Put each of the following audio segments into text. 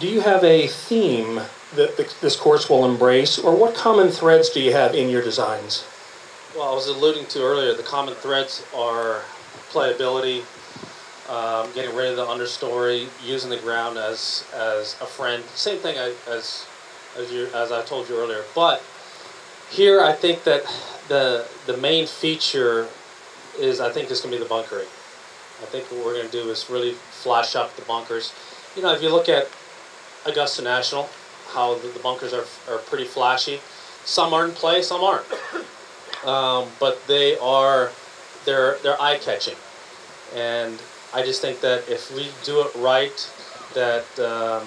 Do you have a theme that this course will embrace, or what common threads do you have in your designs? Well, I was alluding to earlier, the common threads are playability, getting rid of the understory, using the ground as a friend. Same thing as I told you earlier. But here, I think that the main feature is is going to be the bunkering. I think what we're going to do is really flash up the bunkers. You know, if you look at Augusta National, how the bunkers are pretty flashy. Some are in play, some aren't. But they're eye-catching. And I just think that if we do it right, that the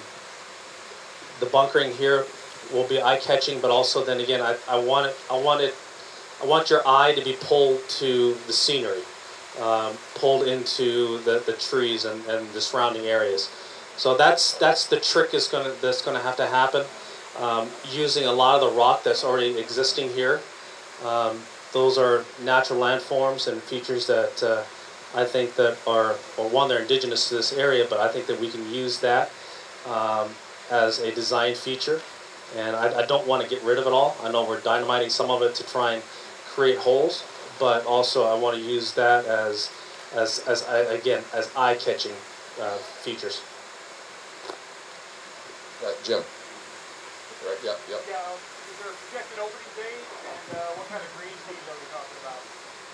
bunkering here will be eye-catching, but also then again, I want your eye to be pulled to the scenery, pulled into the trees and the surrounding areas. So that's the trick that's gonna have to happen. Using a lot of the rock that's already existing here. Those are natural landforms and features that I think that are, well, one, they're indigenous to this area, but I think that we can use that as a design feature. And I don't want to get rid of it all. I know we're dynamiting some of it to try and create holes, but also I want to use that as eye-catching features. Jim. Right. Yep. Yeah. Is there a projected opening date, and what kind of green fees are we talking about?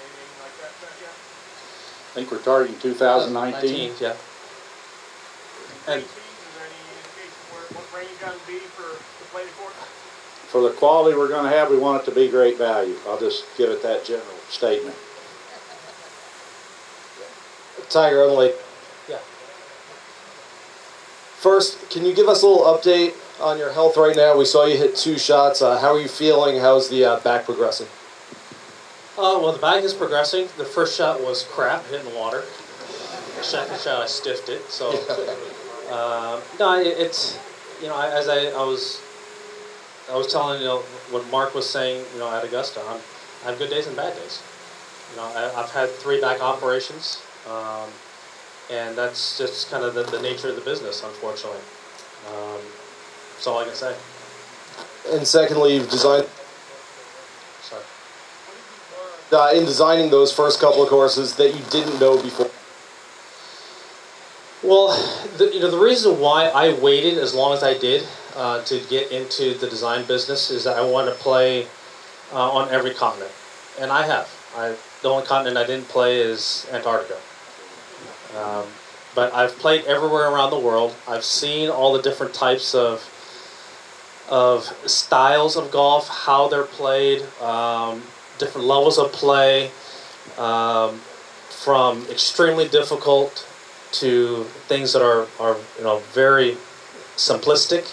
Anything like that yet? I think we're targeting 2019. Yeah. And Green fees, is there any indication what range on be to play the course? For the quality we're going to have, we want it to be great value. I'll just give it that general statement. Tiger Unlake. yeah. First, can you give us a little update on your health right now? We saw you hit 2 shots. How are you feeling? How's the back progressing? Well, the back is progressing. The first shot was crap, hitting the water. The second shot, I stiffed it. So, no, it's, you know, as I was telling, you know, what Mark was saying, you know, at Augusta, I have good days and bad days. You know, I've had 3 back operations, and that's just kind of the nature of the business, unfortunately. That's all I can say. And secondly, you've designed. Sorry. In designing those first couple of courses that you didn't know before. Well, the reason why I waited as long as I did to get into the design business is that I want to play on every continent, and I have. The only continent I didn't play is Antarctica. But I've played everywhere around the world. I've seen all the different types of styles of golf, how they're played, different levels of play, from extremely difficult to things that are you know, very simplistic,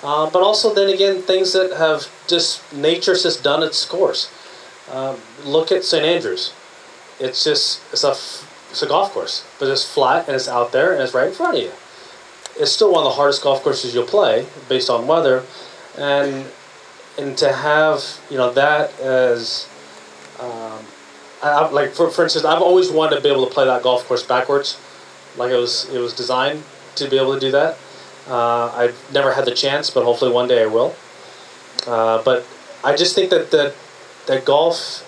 but also then again things that have just nature's just done its course. Look at St. Andrews. It's a golf course, but it's flat and it's out there and it's right in front of you. It's still one of the hardest golf courses you'll play based on weather, and to have, you know, that as like for instance, I've always wanted to be able to play that golf course backwards, like it was designed to be able to do that. I've never had the chance, but hopefully one day I will. But I just think that golf,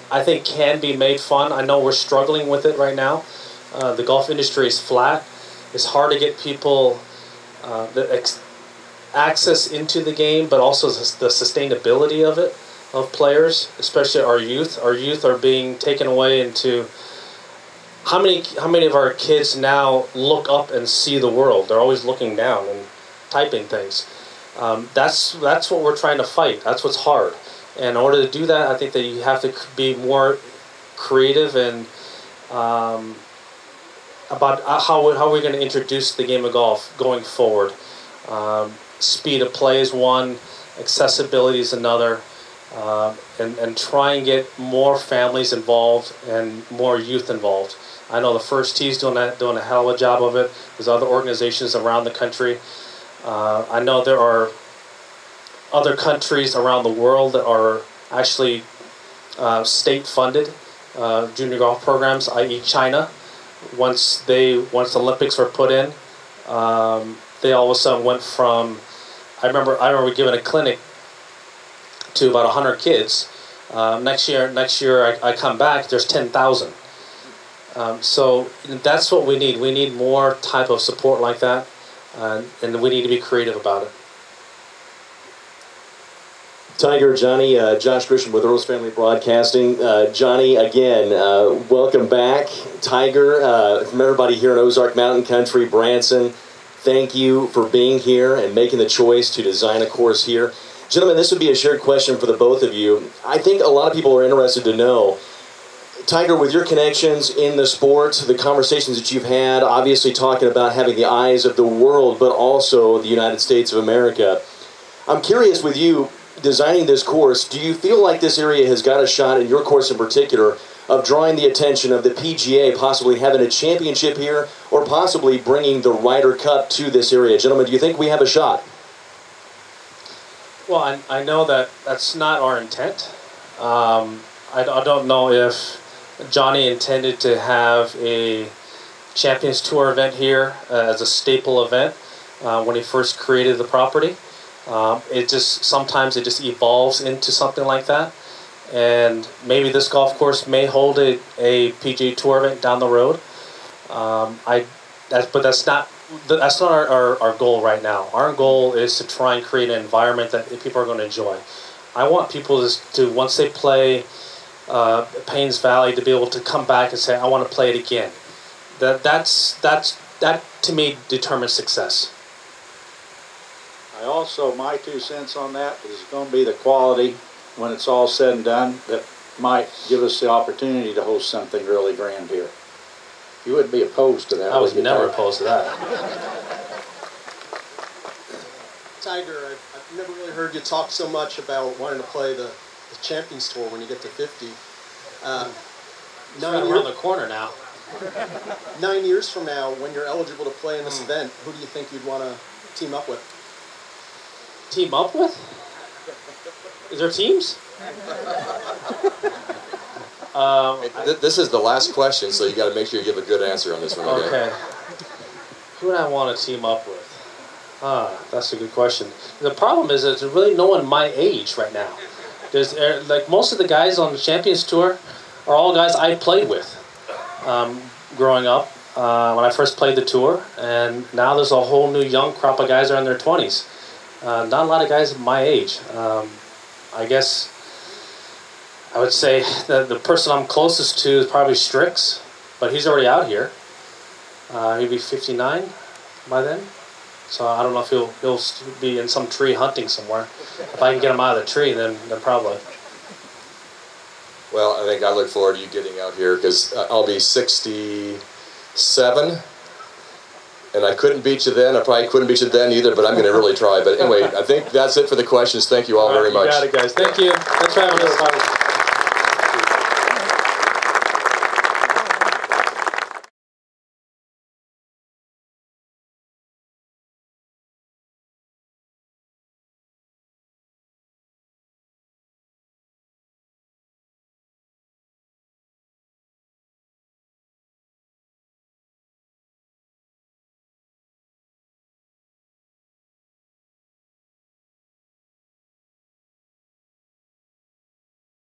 I think, can be made fun. I know we're struggling with it right now. The golf industry is flat. It's hard to get people access into the game, but also the sustainability of it, of players, especially our youth. Our youth are being taken away into... How many of our kids now look up and see the world? They're always looking down and typing things. That's what we're trying to fight. That's what's hard. And in order to do that, I think that you have to be more creative and about how we're going to introduce the game of golf going forward. Speed of play is one, accessibility is another, and try and get more families involved and more youth involved. I know the First Tee's doing a hell of a job of it. There's other organizations around the country. I know there are other countries around the world that are actually state-funded junior golf programs, i.e. China. Once the Olympics were put in, they all of a sudden went from, I remember giving a clinic to about 100 kids. Next year I come back, there's 10,000. So that's what we need. We need more type of support like that, and we need to be creative about it. Tiger, Johnny, Josh Grisham with Earl's Family Broadcasting. Johnny, again, welcome back. Tiger, from everybody here in Ozark Mountain Country, Branson, thank you for being here and making the choice to design a course here. Gentlemen, this would be a shared question for the both of you. I think a lot of people are interested to know, Tiger, with your connections in the sport, the conversations that you've had, obviously talking about having the eyes of the world, but also the United States of America. I'm curious with you, designing this course, do you feel like this area has got a shot, in your course in particular, of drawing the attention of the PGA, possibly having a championship here, or possibly bringing the Ryder Cup to this area? Gentlemen, do you think we have a shot? Well, I know that that's not our intent. I don't know if Johnny intended to have a Champions Tour event here as a staple event when he first created the property. Sometimes it just evolves into something like that, and maybe this golf course may hold a PGA Tour event down the road. But that's not our goal right now. Our goal is to try and create an environment that people are going to enjoy. I want people to once they play Payne's Valley, to be able to come back and say, I want to play it again. That to me determines success. I also, my 2 cents on that is going to be the quality when it's all said and done that might give us the opportunity to host something really grand here. You wouldn't be opposed to that. I was never opposed to that. Tiger, I've never really heard you talk so much about wanting to play the Champions Tour when you get to 50. Around the corner now. 9 years from now, when you're eligible to play in this event, who do you think you'd want to team up with? Team up with? Is there teams? This is the last question, so you got to make sure you give a good answer on this one. Okay. Who would I want to team up with? That's a good question. The problem is that there's really no one my age right now. There's like most of the guys on the Champions Tour are all guys I played with growing up when I first played the tour, and now there's a whole new young crop of guys that are in their 20s. Not a lot of guys my age. I guess I would say that the person I'm closest to is probably Strix, but he's already out here. He'll be 59 by then. So I don't know if he'll be in some tree hunting somewhere. If I can get him out of the tree, then probably. Well, I think I look forward to you getting out here because I'll be 67, and I couldn't beat you then. I probably couldn't beat you then either, but I'm going to really try. But anyway, I think that's it for the questions. Thank you all very much. You got it, guys. Thank you. Thanks for having us.